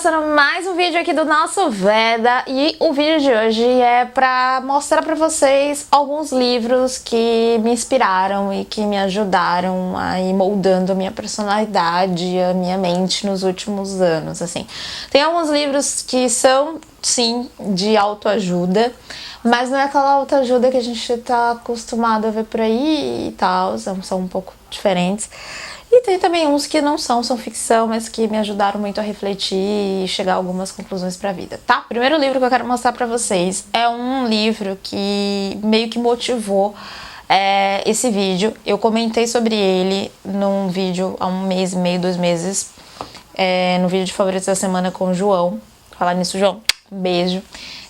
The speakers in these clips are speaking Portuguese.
começando mais um vídeo aqui do nosso Veda, e o vídeo de hoje é pra mostrar pra vocês alguns livros que me inspiraram e que me ajudaram a ir moldando a minha personalidade, a minha mente nos últimos anos, assim. Tem alguns livros que são, sim, de autoajuda, mas não é aquela autoajuda que a gente tá acostumado a ver por aí e tal, são um pouco diferentes. E tem também uns que não são ficção, mas que me ajudaram muito a refletir e chegar a algumas conclusões pra vida, tá? O primeiro livro que eu quero mostrar pra vocês é um livro que meio que motivou esse vídeo. Eu comentei sobre ele num vídeo há 1 mês e meio, 2 meses, no vídeo de favoritos da semana com o João. Falar nisso, João, um beijo.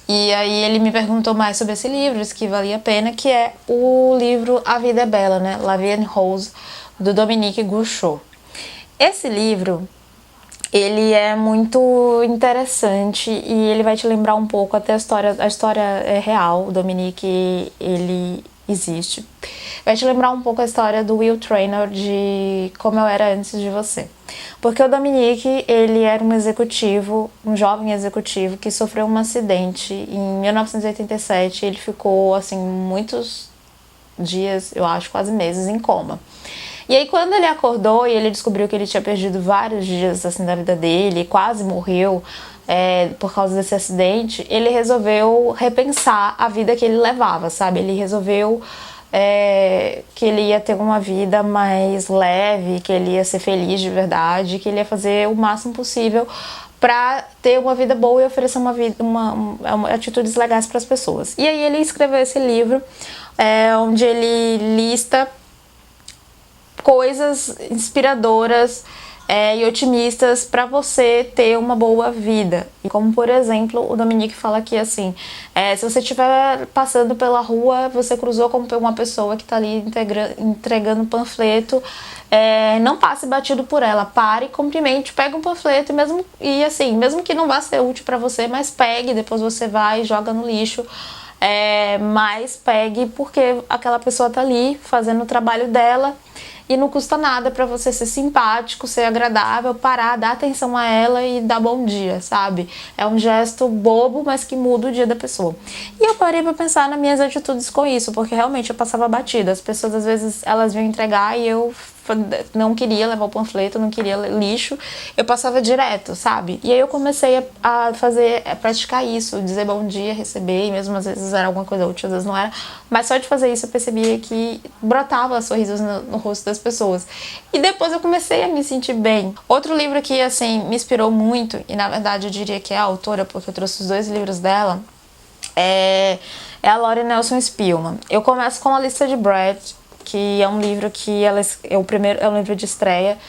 E aí ele me perguntou mais sobre esse livro, disse que valia a pena, que é o livro A Vida é Bela, né? La Vie en Rose, do Dominique Gouchot. Esse livro, ele é muito interessante e ele vai te lembrar um pouco, até a história é real, o Dominique, ele existe. Vai te lembrar um pouco a história do Will Traynor, de Como Eu Era Antes de Você. Porque o Dominique, ele era um executivo, um jovem executivo que sofreu um acidente em 1987, ele ficou, assim, muitos dias, eu acho, quase meses, em coma. E aí quando ele acordou e ele descobriu que ele tinha perdido vários dias assim da vida dele, quase morreu por causa desse acidente, ele resolveu repensar a vida que ele levava, sabe? Ele resolveu que ele ia ter uma vida mais leve, que ele ia ser feliz de verdade, que ele ia fazer o máximo possível para ter uma vida boa e oferecer atitudes legais para as pessoas. E aí ele escreveu esse livro, onde ele lista coisas inspiradoras e otimistas para você ter uma boa vida. E como, por exemplo, o Dominique fala aqui assim, se você estiver passando pela rua, você cruzou com uma pessoa que está ali entregando um panfleto, não passe batido por ela, pare, cumprimente, pega um panfleto mesmo que não vá ser útil para você, mas pegue, depois você vai e joga no lixo. Mas pegue, porque aquela pessoa tá ali fazendo o trabalho dela e não custa nada pra você ser simpático, ser agradável, parar, dar atenção a ela e dar bom dia, sabe? É um gesto bobo, mas que muda o dia da pessoa. E eu parei pra pensar nas minhas atitudes com isso, porque realmente eu passava batida. As pessoas, às vezes, elas vinham entregar e eu não queria levar o panfleto, não queria lixo, eu passava direto, sabe? E aí eu comecei a praticar isso, dizer bom dia, receber, e mesmo às vezes era alguma coisa útil, às vezes não era, mas só de fazer isso eu percebia que brotava sorrisos no rosto das pessoas. E depois eu comecei a me sentir bem. Outro livro que, assim, me inspirou muito, e na verdade eu diria que é a autora, porque eu trouxe os 2 livros dela, é a Lori Nelson Spillman. Eu começo com A Lista de Brad, que é um livro que é um livro de estreia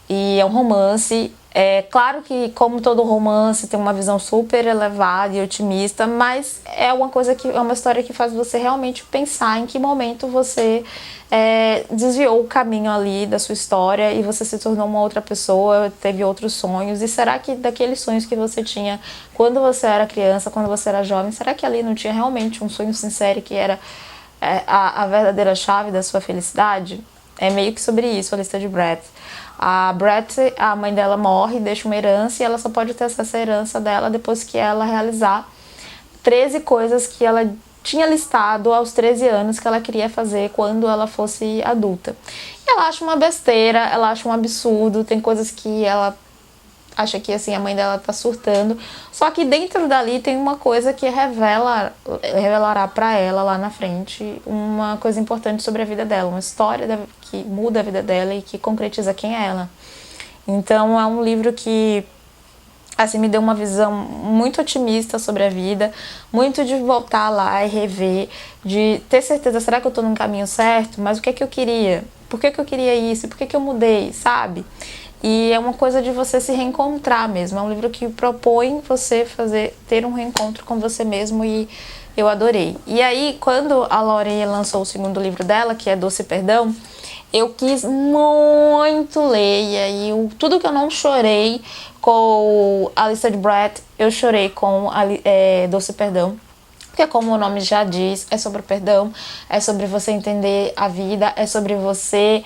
e é um romance. É claro que, como todo romance, tem uma visão super elevada e otimista, mas é uma história que faz você realmente pensar em que momento você desviou o caminho ali da sua história e você se tornou uma outra pessoa, teve outros sonhos. E será que daqueles sonhos que você tinha quando você era criança, quando você era jovem, será que ali não tinha realmente um sonho sincero que era a verdadeira chave da sua felicidade? É meio que sobre isso a Lista de Brad. A mãe dela morre, deixa uma herança, e ela só pode ter acesso à herança dela depois que ela realizar 13 coisas que ela tinha listado aos 13 anos que ela queria fazer quando ela fosse adulta. E ela acha uma besteira, ela acha um absurdo, tem coisas que ela acha que, assim, a mãe dela tá surtando, só que dentro dali tem uma coisa que revelará pra ela lá na frente uma coisa importante sobre a vida dela, uma história que muda a vida dela e que concretiza quem é ela. Então é um livro que, assim, me deu uma visão muito otimista sobre a vida, muito de voltar lá e rever, de ter certeza, será que eu tô no caminho certo? Mas o que é que eu queria? Por que eu queria isso? Por que eu mudei, sabe? E é uma coisa de você se reencontrar mesmo. É um livro que propõe você ter um reencontro com você mesmo, e eu adorei. E aí, quando a Lori lançou o 2º livro dela, que é Doce Perdão, eu quis muito ler. E aí, tudo que eu não chorei com A Lista de Brad, eu chorei com Doce Perdão. Porque, como o nome já diz, é sobre o perdão, é sobre você entender a vida, é sobre você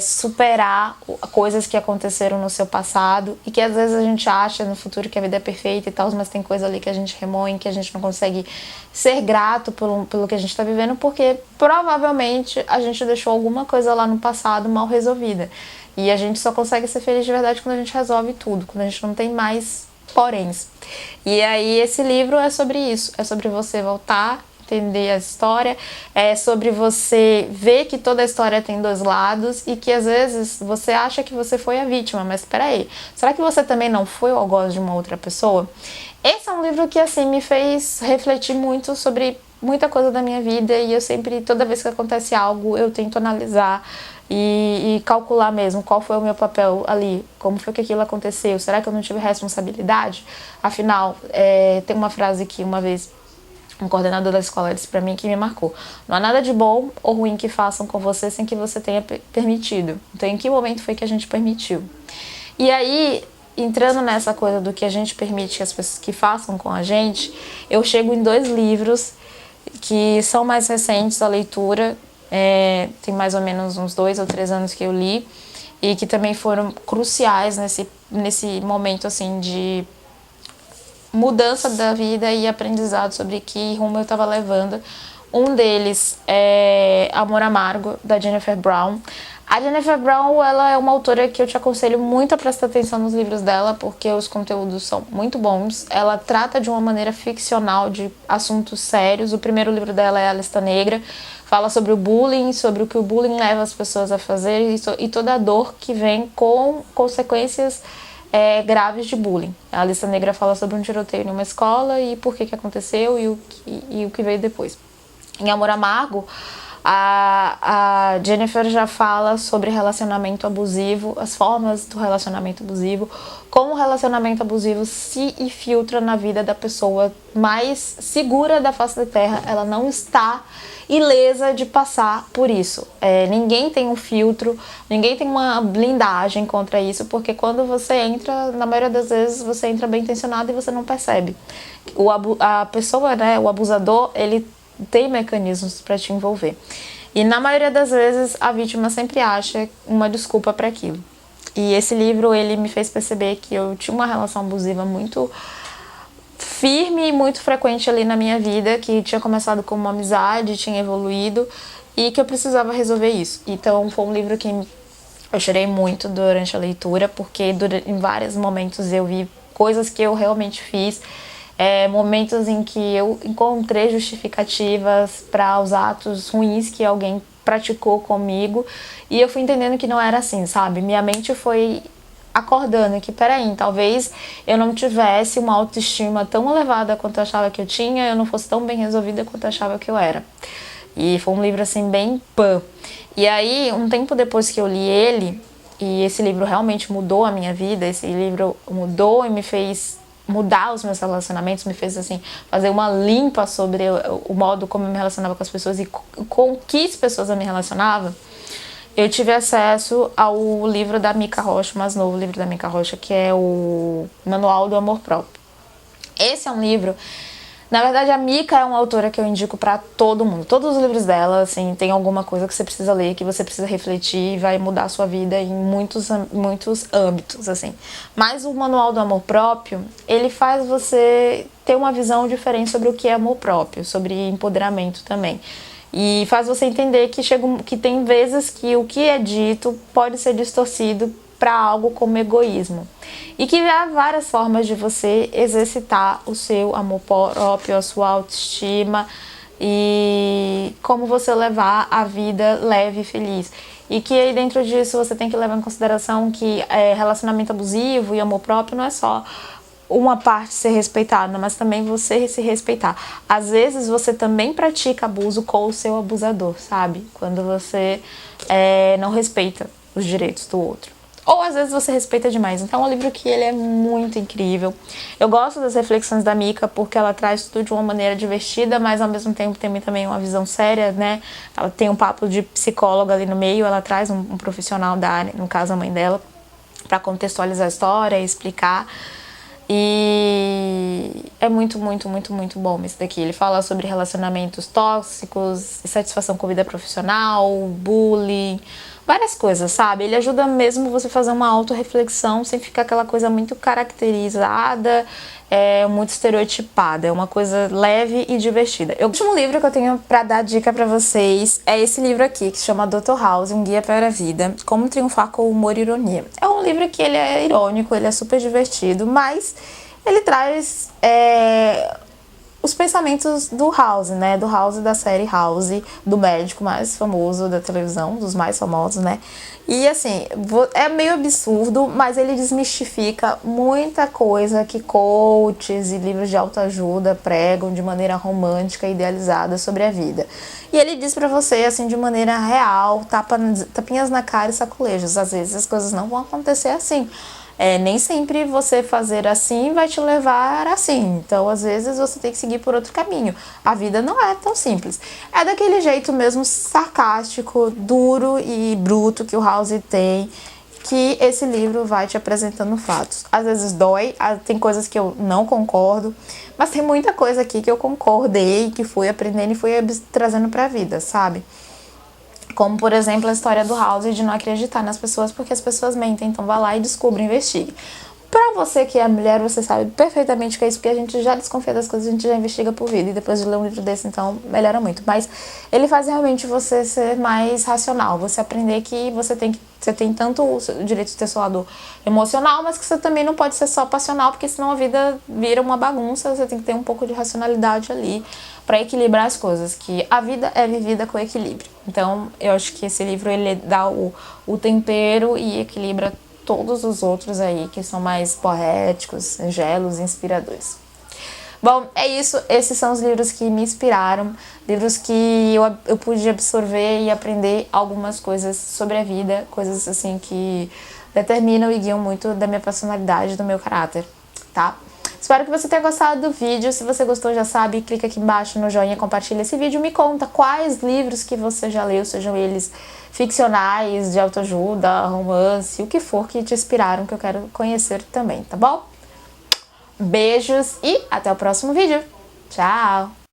superar coisas que aconteceram no seu passado e que às vezes a gente acha no futuro que a vida é perfeita e tal, mas tem coisa ali que a gente remoe, que a gente não consegue ser grato pelo que a gente está vivendo, porque provavelmente a gente deixou alguma coisa lá no passado mal resolvida. E a gente só consegue ser feliz de verdade quando a gente resolve tudo, quando a gente não tem mais poréns. E aí esse livro é sobre isso, é sobre você voltar, entender a história, é sobre você ver que toda a história tem dois lados e que às vezes você acha que você foi a vítima, mas espera aí, será que você também não foi o algoz de uma outra pessoa? Esse é um livro que assim me fez refletir muito sobre muita coisa da minha vida e eu sempre, toda vez que acontece algo, eu tento analisar e calcular mesmo qual foi o meu papel ali, como foi que aquilo aconteceu, será que eu não tive responsabilidade? Afinal, tem uma frase que uma vez um coordenador da escola disse pra mim que me marcou: não há nada de bom ou ruim que façam com você sem que você tenha permitido. Então, em que momento foi que a gente permitiu? E aí, entrando nessa coisa do que a gente permite que as pessoas que façam com a gente, eu chego em 2 livros que são mais recentes a leitura, tem mais ou menos uns 2 ou 3 anos que eu li, e que também foram cruciais nesse momento assim de mudança da vida e aprendizado sobre que rumo eu estava levando. Um deles é Amor Amargo, da Jennifer Brown. A Jennifer Brown, ela é uma autora que eu te aconselho muito a prestar atenção nos livros dela, porque os conteúdos são muito bons. Ela trata de uma maneira ficcional de assuntos sérios. O primeiro livro dela é A Lista Negra, fala sobre o bullying, sobre o que o bullying leva as pessoas a fazer e toda a dor que vem com consequências graves de bullying. A Lista Negra fala sobre um tiroteio em uma escola e por que aconteceu e o que veio depois. Em Amor Amargo, a Jennifer já fala sobre relacionamento abusivo, as formas do relacionamento abusivo, como o relacionamento abusivo se infiltra na vida da pessoa mais segura da face da terra. Ela não está ilesa de passar por isso. Ninguém tem um filtro, ninguém tem uma blindagem contra isso, porque quando você entra, na maioria das vezes, você entra bem intencionado e você não percebe. A pessoa, né, o abusador, ele tem mecanismos para te envolver. E na maioria das vezes a vítima sempre acha uma desculpa para aquilo. E esse livro, ele me fez perceber que eu tinha uma relação abusiva muito firme e muito frequente ali na minha vida, que tinha começado como uma amizade, tinha evoluído e que eu precisava resolver isso. Então foi um livro que eu chorei muito durante a leitura, porque em vários momentos eu vi coisas que eu realmente fiz, momentos em que eu encontrei justificativas para os atos ruins que alguém praticou comigo e eu fui entendendo que não era assim, sabe? Minha mente foi acordando que, peraí, talvez eu não tivesse uma autoestima tão elevada quanto eu achava que eu tinha, eu não fosse tão bem resolvida quanto eu achava que eu era. E foi um livro assim bem pã. E aí, um tempo depois que eu li ele, e esse livro realmente mudou a minha vida, esse livro mudou e me fez mudar os meus relacionamentos, me fez assim fazer uma limpa sobre o modo como eu me relacionava com as pessoas e com que pessoas eu me relacionava. Eu tive acesso ao livro da Mica Rocha, o mais novo livro da Mica Rocha, que é o Manual do Amor Próprio. Esse é um livro... Na verdade, a Mica é uma autora que eu indico pra todo mundo. Todos os livros dela, assim, tem alguma coisa que você precisa ler, que você precisa refletir e vai mudar a sua vida em muitos âmbitos, assim. Mas o Manual do Amor Próprio, ele faz você ter uma visão diferente sobre o que é amor próprio, sobre empoderamento também. E faz você entender que tem vezes que o que é dito pode ser distorcido para algo como egoísmo. E que há várias formas de você exercitar o seu amor próprio, a sua autoestima e como você levar a vida leve e feliz. E que aí dentro disso você tem que levar em consideração que relacionamento abusivo e amor próprio não é só uma parte ser respeitada, mas também você se respeitar. Às vezes você também pratica abuso com o seu abusador, sabe? Quando você não respeita os direitos do outro. Ou às vezes você respeita demais. Então é um livro que ele é muito incrível. Eu gosto das reflexões da Mica porque ela traz tudo de uma maneira divertida, mas ao mesmo tempo tem também uma visão séria, né? Ela tem um papo de psicóloga ali no meio, ela traz um profissional da área, no caso a mãe dela, para contextualizar a história e explicar. E é muito, muito, muito, muito bom esse daqui. Ele fala sobre relacionamentos tóxicos, satisfação com a vida profissional, bullying, várias coisas, sabe? Ele ajuda mesmo você a fazer uma autorreflexão sem ficar aquela coisa muito caracterizada, muito estereotipada. É uma coisa leve e divertida. O último livro que eu tenho pra dar dica pra vocês é esse livro aqui, que se chama Dr. House, Um Guia para a Vida, Como Triunfar com Humor e Ironia. É um livro que ele é irônico, ele é super divertido, mas ele traz os pensamentos do House, né? Do House da série House, do médico mais famoso da televisão, dos mais famosos, né? E assim, é meio absurdo, mas ele desmistifica muita coisa que coaches e livros de autoajuda pregam de maneira romântica e idealizada sobre a vida. E ele diz pra você, assim, de maneira real, tapinhas na cara e sacolejos. Às vezes as coisas não vão acontecer assim. Nem sempre você fazer assim vai te levar assim. Então, às vezes, você tem que seguir por outro caminho. A vida não é tão simples. É daquele jeito mesmo sarcástico, duro e bruto que o House tem, que esse livro vai te apresentando fatos. Às vezes dói, tem coisas que eu não concordo, mas tem muita coisa aqui que eu concordei, que fui aprendendo e fui trazendo pra vida, sabe? Como, por exemplo, a história do House de não acreditar nas pessoas porque as pessoas mentem. Então vá lá e descubra, investigue. Pra você que é mulher, você sabe perfeitamente que é isso, porque a gente já desconfia das coisas, a gente já investiga por vida. E depois de ler um livro desse, então, melhora muito. Mas ele faz realmente você ser mais racional. Você aprender que você tem tanto o direito de ter seu lado emocional, mas que você também não pode ser só passional, porque senão a vida vira uma bagunça. Você tem que ter um pouco de racionalidade ali para equilibrar as coisas, que a vida é vivida com equilíbrio. Então, eu acho que esse livro ele dá o tempero e equilibra todos os outros aí que são mais poéticos, singelos, inspiradores. Bom, é isso. Esses são os livros que me inspiraram, livros que eu pude absorver e aprender algumas coisas sobre a vida, coisas assim que determinam e guiam muito da minha personalidade, do meu caráter, tá? Espero que você tenha gostado do vídeo. Se você gostou, já sabe, clica aqui embaixo no joinha, compartilha esse vídeo. Me conta quais livros que você já leu, sejam eles ficcionais, de autoajuda, romance, o que for que te inspiraram, que eu quero conhecer também, tá bom? Beijos e até o próximo vídeo. Tchau!